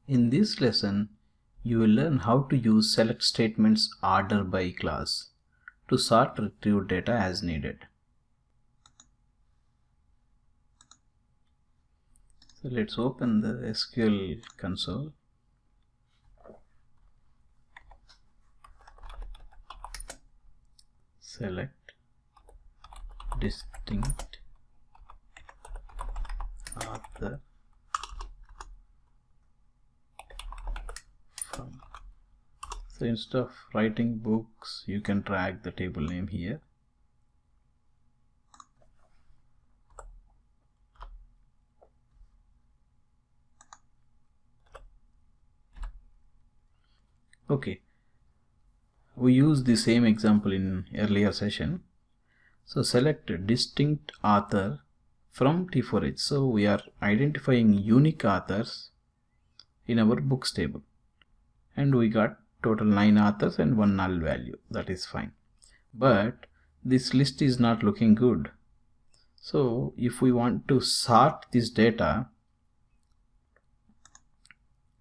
In this lesson, you will learn how to use select statements order by clause to sort retrieved data as needed. So let's open the SQL console. Select distinct author from. So instead of writing books, you can drag the table name here. Okay, we used the same example in earlier session. So select distinct author from T4H. So we are identifying unique authors in our books table, and we got total 9 authors and 1 null value. That is fine, but this list is not looking good. So if we want to sort this data,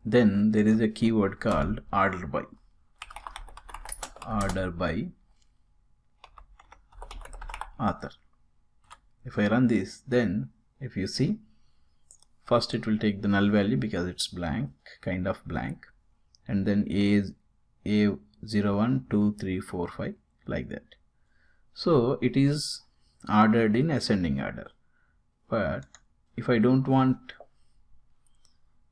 then there is a keyword called order by author. If I run this, then if you see, first it will take the null value because it's blank, kind of blank, and then A01, 2, 3, 4, 5, like that. So it is ordered in ascending order. But if I don't want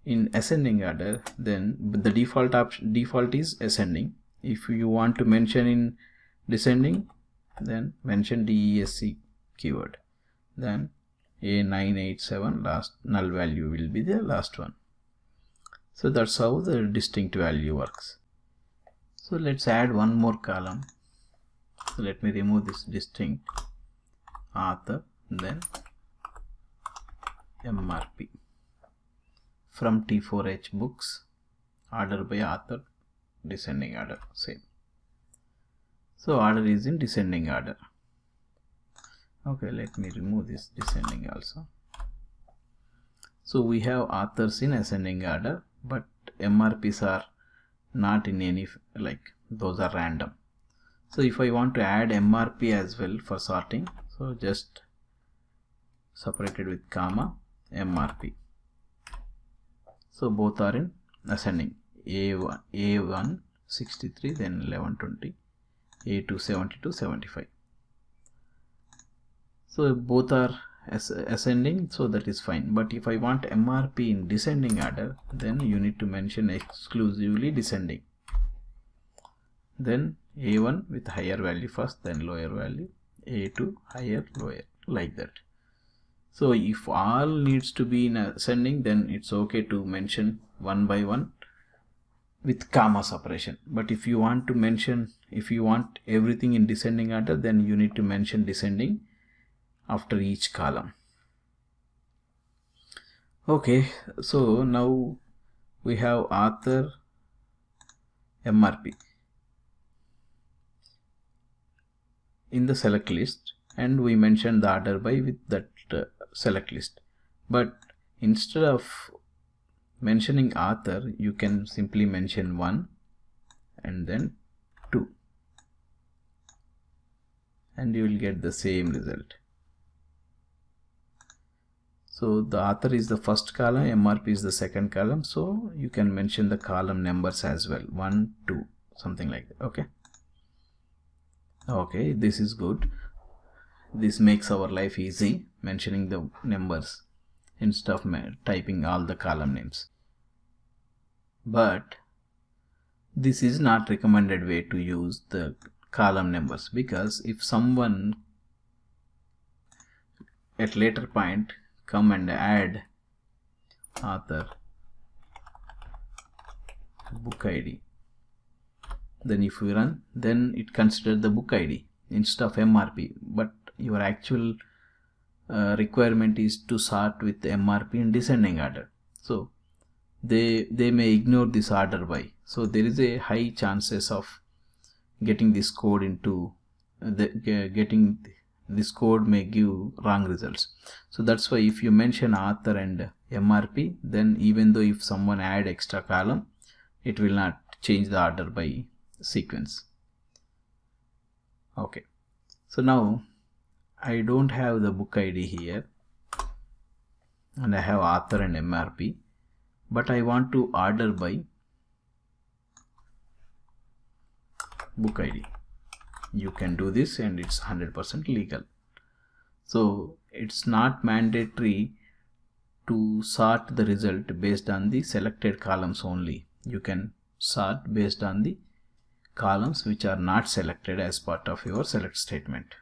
in ascending order, then the default is ascending. If you want to mention in descending, then mention DESC keyword. Then A987 last null value will be the last one. So that's how the distinct value works. So let's add one more column. So let me remove this distinct author, then MRP from T4H books, order by author, descending order, same. So order is in descending order. Okay, let me remove this descending also. So we have authors in ascending order, but MRPs are not in any, like those are random. So if I want to add MRP as well for sorting, so just separated with comma MRP. So both are in ascending. A1 63, then 1120, A2 72, 75. So both are ascending, so that is fine. But if I want MRP in descending order, then you need to mention exclusively descending. Then A1 with higher value first, then lower value, A2 higher, lower, like that. So if all needs to be in ascending, then it's okay to mention one by one with comma separation. But if you want to mention, if you want everything in descending order, then you need to mention descending after each column. Okay, so now we have author, MRP in the select list, and we mentioned the order by with that select list. But instead of mentioning author, you can simply mention 1 and then 2, and you will get the same result. So the author is the first column, MRP is the second column, so you can mention the column numbers as well, 1, 2, something like that. Okay, this is good. This makes our life easy, mentioning the numbers instead of typing all the column names. But this is not recommended way to use the column numbers, because if someone at later point come and add author book ID, then if we run, then it considers the book ID instead of MRP, but your actual requirement is to sort with MRP in descending order. So they may ignore this order by. So there is a high chances of getting this code into getting this code may give wrong results. So that's why if you mention author and MRP, then even though if someone add extra column, it will not change the order by sequence. Okay, so now I don't have the book ID here and I have author and MRP, but I want to order by book ID. You can do this and it's 100% legal. So it's not mandatory to sort the result based on the selected columns only. You can sort based on the columns which are not selected as part of your select statement.